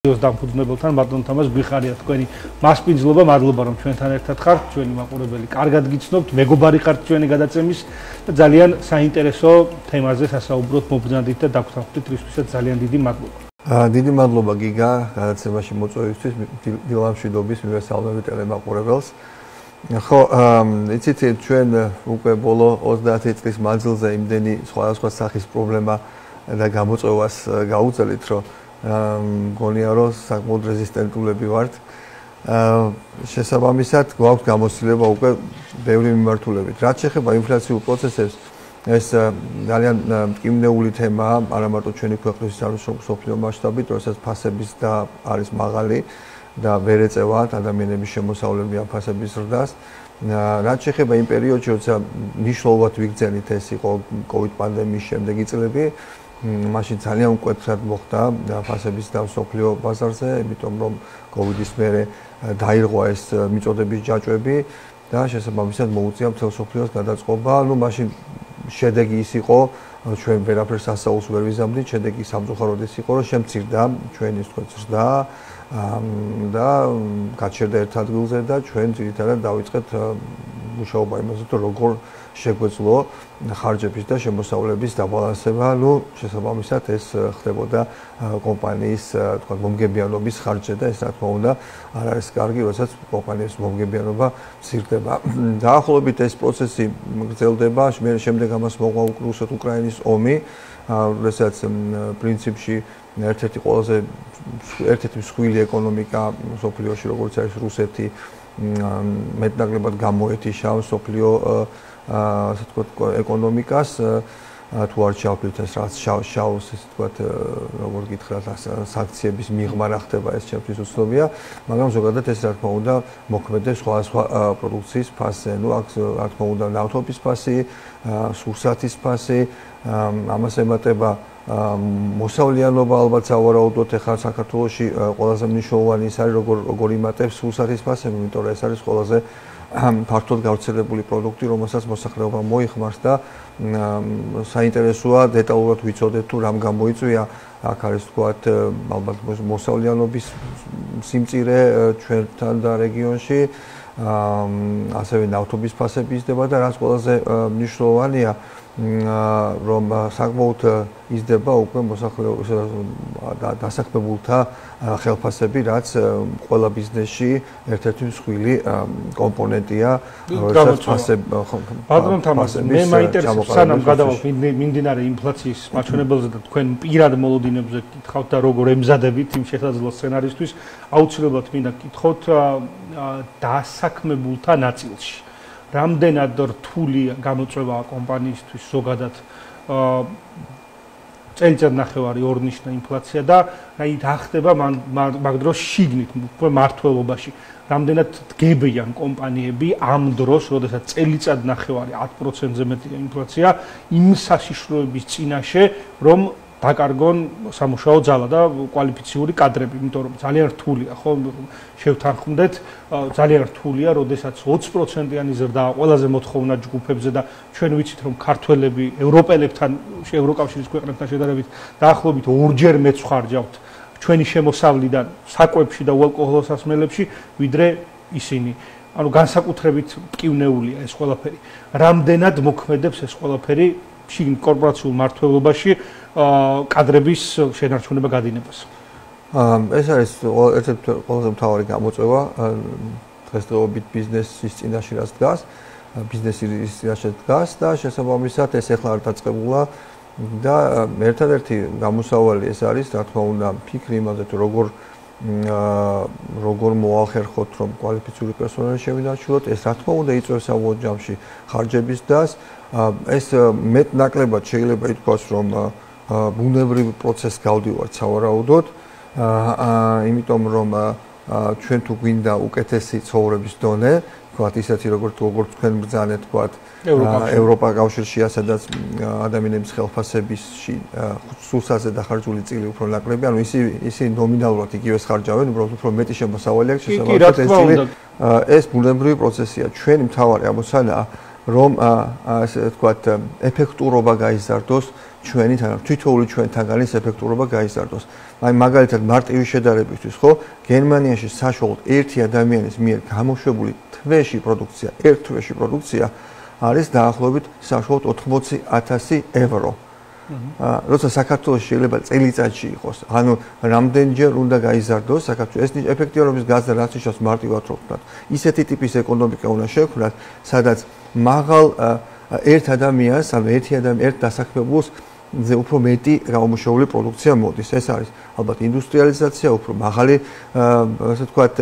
დამფუძნებელთან ბატონ თამაზ გვიხარია თქვენი მასპინძლობა, მადლობა რომ ჩვენთან ერთად ხართ, ჩვენი მაყურებელი. კარგად გიცნობთ, მეგობარი ხართ ჩვენი გადაცემის და ძალიან საინტერესო თემაზე სასაუბროთ მობრძანდით და დაგვთანხმდით, რისთვისაც ძალიან დიდი მადლობა. დიდი მადლობა გიგა გადაცემაში მოწვევისთვის, დილამშვიდობის მივესალმებით ტელემაყურებელს. ხო, იცით ჩვენ უკვე ბოლო 30 წლის მანძილზე იმდენი სხვადასხვა სახის პრობლემა და გამოწვევას გაუწელით, რომ მგონია რომ საკმაოდ რეზისტენტულები ვართ. შესაბამისად გვაქვს გამოცდილება უკვე ბევრი მიმართულებით. რაც შეეხება ინფლაციურ პროცესებს, ეს ძალიან მტკივნეული თემაა, არა მარტო ჩვენი ქვეყნის, არამედ მსოფლიო მასშტაბით, როდესაც ფასების და არის მაღალი და ვერ ეწევათ ადამიანების შემოსავლები ამ ფასების ზრდას. რაც შეეხება იმ პერიოდში, როცა მნიშვნელოვნად ვიგრძენით, ეს იყო COVID პანდემიის შემდეგი წლები. მაშინ ძალიან მკვეთრად მოხდა ფასების და მსოფლიო ბაზარზე, იმიტომ რომ COVID-ის მერე დაირღვა ეს მიწოდების ჯაჭვები და შესაბამისად მოუწია მთელ მსოფლიოს გადაწყობა. მაშინ შედეგი ის იყო, ჩვენ ვერაფერს ასაულს ვერ ვიზამთრით, შედეგი სამწუხაროდ ის იყო, რომ შემცირდა ჩვენი ზრდა და გაჩერდა ერთ ადგილზე და ჩვენ ძირითადად დავიწყეთ მუშაობა იმაზე, რომ როგორ შეგვეძლო ხარჯების და შემოსავლების დაბალანსება, შესაბამისად ეს ხდებოდა კომპანიის, თქვა, მომგებიანობის ხარჯზე და ეს რა თქმა უნდა არ არის კარგი, როდესაც კომპანიის მომგებიანობა მცირდება. დაახლოებით ეს პროცესი გრძელდება, შემდეგ ამას მოყვა რუსეთ-უკრაინის ომი, როდესაც პრინციპში ერთ-ერთი მსხვილი ეკონომიკა მსოფლიოში, როგორც არის რუსეთი, მეტნაკლებად გამოეთიშა მსოფლიო ასე ვთქვათ ეკონომიკას, თუ არ ჩავთვლით ეს რაც შავს, ასე ვთქვათ, როგორ გითხრათ, სანქციების მიღმა რა ხდება, ეს ჩემთვის უცნობია, მაგრამ ზოგადად ეს რა თქმა უნდა მოქმედებს სხვადასხვა პროდუქციის ფასზე. აქ რა თქმა უნდა ნავთობის ფასი, სურსათის ფასი, ამას ემატება მოსავლიანობა, ალბათ სავარაუდოდ ახლა საქართველოში ყველაზე მნიშვნელოვანი ის არის, როგორ იმატებს სურსათის ფასები, იმიტომ რომ ეს არის ყველაზე ფართოდ გავრცელებული პროდუქტი, რომელსაც მოსახლეობა მოიხმარს და საინტერესოა დეტალურად ვიცოდეთ თუ რამ გამოიწვია. აქ არის თქვათ ალბათ მოსავლიანობის სიმწირე ჩვენთან და რეგიონში, ასევე ნავთობის ფასები იზრდება და რაც ყველაზე მნიშვნელოვანია, რომ საკმაოდ იზრდება უკვე დასაქმებულთა ხელფასები, რაც ყველა ბიზნესში ერთ-ერთი მსხვილი კომპონენტია, როდესაც ფასები ბატონ თამაზ, მე მაინტერესებს სანამ გადავალთ მიმდინარე ინფლაციის მაჩვენებელზე და თქვენ პირად მოლოდინებზე გითხავთ და როგორ ემზადებით იმ შესაძლო სცენარისთვის, აუცილებლად მინდა გითხოთ დასაქმებულთა ნაწილში. რამდენად რთული გამოწვევაა კომპანიისთვის ზოგადად წელიწად ნახევარი ორნიშნა ინფლაცია და რა ხდება მაგ დროს შიგნით მართლობაში რამდენად დგებიან კომპანიები ამ დროს, როდესაც წელიწად ნახევარი 10%-ზე მეტია ინფლაცია, იმ საშიშროების წინაშე, რომ დაკარგონ სამუშაო ძალა და კვალიფიციური კადრები, იმიტომ რომ ძალიან რთულია, ხო, შევთანხმდეთ, ძალიან რთულია, როდესაც 20%-იანი ზრდაა ყველაზე მოთხოვნა ჯგუფებზე და ჩვენ ვიცით, რომ ქართველები ევროპელებთან, ევროკავშირის ქვეყნებთან შედარებით დაახლოებით ორჯერ მეც ხარჯავთ ჩვენი შემოსავლიდან საკვებში და უალკოჰოლოსასმელებში, ვიდრე ისინი. ანუ განსაკუთრებით მტკივნეულია ეს ყველაფერი. რამდენად მოქმედებს ეს ყველაფერი შიგნით კორპორაციულ მართლობაში კადრების შენარჩუნება გადინებას. ეს არის ერთ-ერთი ყველაზე მთავარი გამოწვევა დღესდღეობით ბიზნესის წინაშე რაც დგას, ბიზნესის წინაშე დგას და შესაბამისად ეს ახლა არ დაწყებულა და ერთადერთი გამოსავალი ეს არის, რა თქმა უნდა, ფიქრი იმაზე თუ როგორ მოახერხოთ, რომ კვალიფიციური პერსონალი შევინარჩუნოთ, ეს რა თქმა უნდა იწვევს ამავე ჯამში ხარჯების დას. ეს მეტნაკლებად შეიძლება ითქვას, რომ ბუნებრივი პროცესს გავდივართ სავარაუდოდ, იმიტომ რომ ჩვენ თუ გვინდა უკეთესი ცხოვრების დონე, თქვათ ისეთი როგორც თქვენ ბრძანეთ, თქვათ ევროპა კავშირში, სადაც ადამიანების ხელფასებისში სულსაზე დახარჯული წილი უფრო ნაკლები, ანუ ისინი ნომინალურად იგივეს ხარჯავენ, უბრალოდ უფრო მეტი შემოსავალი აქვს შესაბამისად ეს წილი. ეს ბუნებრივი პროცესია. ჩვენი მთავარი ამოცანაა, რომ ასე ვთქვათ, ეფექტურობა გაიზარდოს ჩვენი თვითოული ჩვენთანგანის ეფექტურობა გაიზარდოს. აი მაგალითად მარტივი შედარებისთვის, ხო, გერმანიაში საშუალოდ ერთი ადამიანის მიერ გამოშვებული თვეში პროდუქცია არის დაახლოებით საშუალოდ 80,000 евро. როცა საქართველოს შეიძლება წელიწადში იყოს, ანუ რამდენჯერ უნდა გაიზარდოს საქართველოს ეს ეფექტიანობის გაზრდა რაც ნიშნავს მარტივად რო ვთქვათ, ისეთი ტიპის ეკონომიკა უნდა შევქმნათ, სადაც მაღალ ერთ ადამიანს, ანუ ერთ დასაქმებულს ზე უფრო მეტი გამომუშავებული პროდუქცია მოდის. ეს არის ალბათ ინდუსტრიალიზაცია, უფრო მაღალი, ასე ვთქვათ,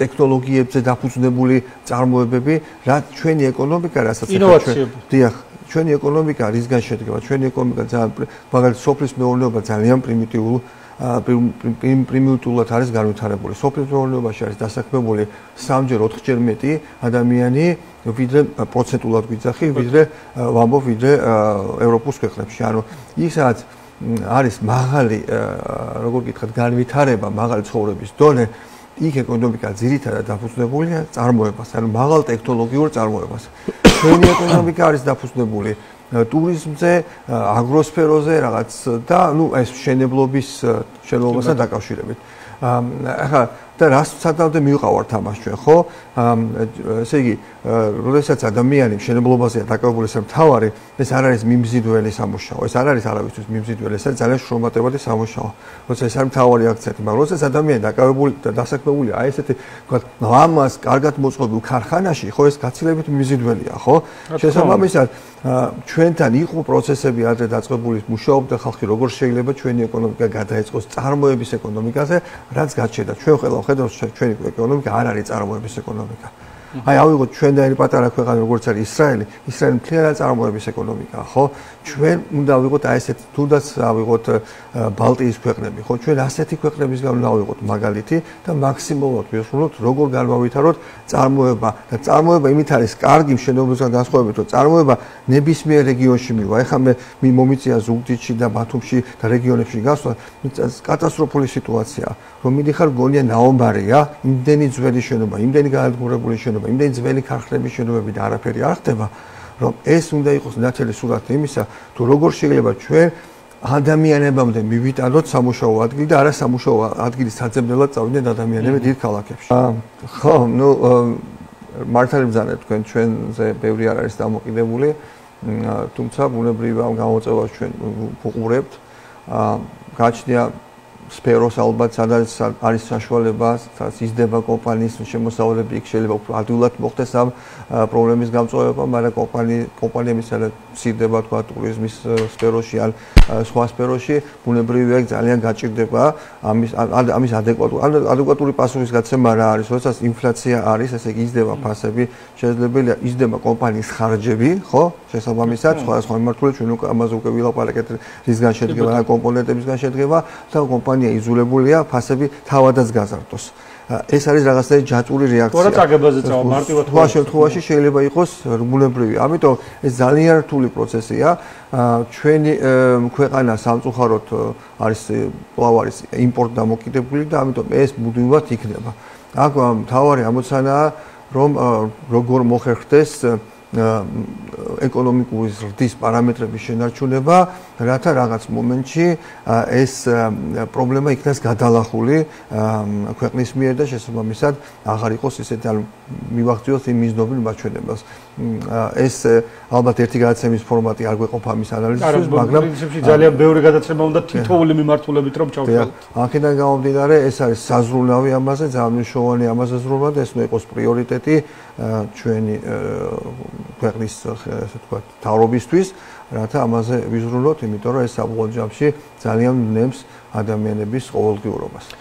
ტექნოლოგიებზე დაფუძნებული წარმოებები, რაც ჩვენი ეკონომიკა, რასაც დიახ, ჩვენი ეკონომიკა რისგან შედგება? ჩვენი ეკონომიკა ძალიან მაგალითად სოფლის მეურნეობა ძალიან პრიმიტიულად არის განვითარებული. სოფლის მეურნეობაში არის დასაქმებული 3-ჯერ 4-ჯერ მეტი ადამიანი, ვიდრე პროცენტულად გვიძახი, ვიდრე ევროპის ქვეყნებში. ანუ ისაც არის მაღალი, როგორ გითხრათ, განვითარება, მაღალი ცხოვრების დონე, იქ ეკონომიკა ძირითადად დაფუძნებულია წარმოებას, ანუ მაღალ ტექნოლოგიურ წარმოებას. ჩვენი ეკონომიკა არის დაფუძნებული ტურიზმზე, აგროსფეროზე რაღაც და ეს შენებლობასთან დაკავშირებით. ახლა და რას სადამდე მივყავართ ამას ჩვენ, ხო? ესე იგი, როდესაც ადამიანი მშენებლობაზეა დაკავებული, ეს მთავარი, ეს არ არის მიმზიდველი სამუშაო, ეს არ არის არავისთვის მიმზიდველი, ეს არის ძალიან შრომატევადი სამუშაო. როცა ეს არის მთავარი აქცენტი, მაგრამ როდესაც ადამიანი დაკავებული და დასაქმებულია აი ესეთი, ვთქვათ, ლამაზ, კარგად მოწყობილ ქარხანაში, ხო, ეს გაცილებით მიმზიდველია, ხო? შესაბამისად, ჩვენთან იყო პროცესები ადრე დაწყებული, მუშაობდა ხალხი, როგორ შეიძლება ჩვენი ეკონომიკა გადაეწყოს წარმოების ეკონომიკაზე, რაც გაჩნდა. ჩვენ ყველა ხედავთ, ჩვენი ეკონომიკა არ არის წარმოების ეკონომიკა. აი ავიღოთ ჩვენდაინი პატარა ქვეყანა როგორც არის ისრაელი მთლიანად წარმოების ეკონომიკაა, ხო? ჩვენ უნდა ავიღოთ აი ესეთ თუნდაც ავიღოთ ბალტიის ქვეყნები, ხო? ჩვენ ასეთი ქვეყნებისგან უნდა ავიღოთ მაგალითი და მაქსიმალურად ვიხსნოთ როგორ განავითაროთ წარმოება და წარმოება იმით არის კარგი მშენებლობისგან განსხვავებით, რომ წარმოება ნებისმიერ რეგიონში მივა. ეხლა მე მომიწია ზუგდიდში და ბათუმში და რეგიონებში გასვლა, კატასტროფული სიტუაციაა. რომ მიდიხარ გონია ნაომბარია, იმდენი ძველი შენობა, იმდენი განადგურებული შენობა, იმდენი ძველი ქარხნების შენობები და არაფერი არ ხდება, რომ ეს უნდა იყოს ნათელი სურათი იმისა, თუ როგორ შეიძლება ჩვენ ადამიანებამდე მივიტანოთ სამუშაო ადგილი და არა სამუშაო ადგილის საძებნელად წავიდნენ ადამიანები დიდ ქალაქებში. ხო, მართალი ბრძანეთ თქვენ ჩვენზე ბევრი არ არის დამოკიდებული, თუმცა ბუნებრივი ამ გამოწვევას ჩვენ ვუყურებთ. გაჩნია სფეროს ალბათ სადაც არის საშუალება, სადაც იზრდება კომპანიის შემოსავლები, იქ შეიძლება უფრო ადვილად მოხდეს ამ პრობლემის გამწვევება, მაგრამ კომპანიები სადაც მცირდება თქვა ტურიზმის სფეროში ან სხვა სფეროში, ბუნებრივია ძალიან გაჭირდება ამის ადეკვატური პასუხისგაცემა რა არის, როდესაც ინფლაცია არის, ესე იგი იზრდება ფასები, შესაძლებელია იზრდება კომპანიის ხარჯები, ხო? შესაბამისად, სხვა მიმართულებით ჩვენ ამაზე უკვე ვილაპარაკეთ, რისგან შედგება რა კომპონენტებისგან შედგება და კომპანია იზოლებულია ფასები თავადაც გაზარდოს. ეს არის რაღაცნაირი ჯაჭვური რეაქცია. თორე წაგებაზე წავა მარტივად სხვა შემთხვევაში შეიძლება იყოს ბუნებრივი. ამიტომ ეს ძალიან რთული პროცესია. ჩვენი ქვეყანა სამწუხაროდ არის იმპორტ დამოკიდებული და ამიტომ ეს მუდმივად იქნება. აქ მთავარი ამოცანაა, რომ როგორ მოხერხდეს ეკონომიკური ზრდის პარამეტრების შენარჩუნება, რათა რაღაც მომენტში ეს პრობლემა იქნას გადალახული ქვეყნის მიერ და შესაბამისად აღარ იყოს ისეთი მივახციოთ იმ მიზნობრივ მაჩვენებელს. ეს ალბათ ერთი გადაცემის ფორმატი არ გვეყოფ ამის ანალიზისთვის, მაგრამ პრინციპში ძალიან ბევრი გადაცემა უნდა თითოეული მიმართულებით რომ ჩავთვალოთ. აქედან გამომდინარე, ეს არის საზრუნავი ამაზე, ძალიან მნიშვნელოვანი ამაზე ზრუნვა და ეს უნდა იყოს პრიორიტეტი ჩვენი ქვეყნის ასე ვთქვათ თავრობისთვის, რათა ამაზე ვიზრუნოთ, იმიტომ რომ ეს საბოლოო ჯამში ძალიან ნემს ადამიანების ყოველდღიურობას.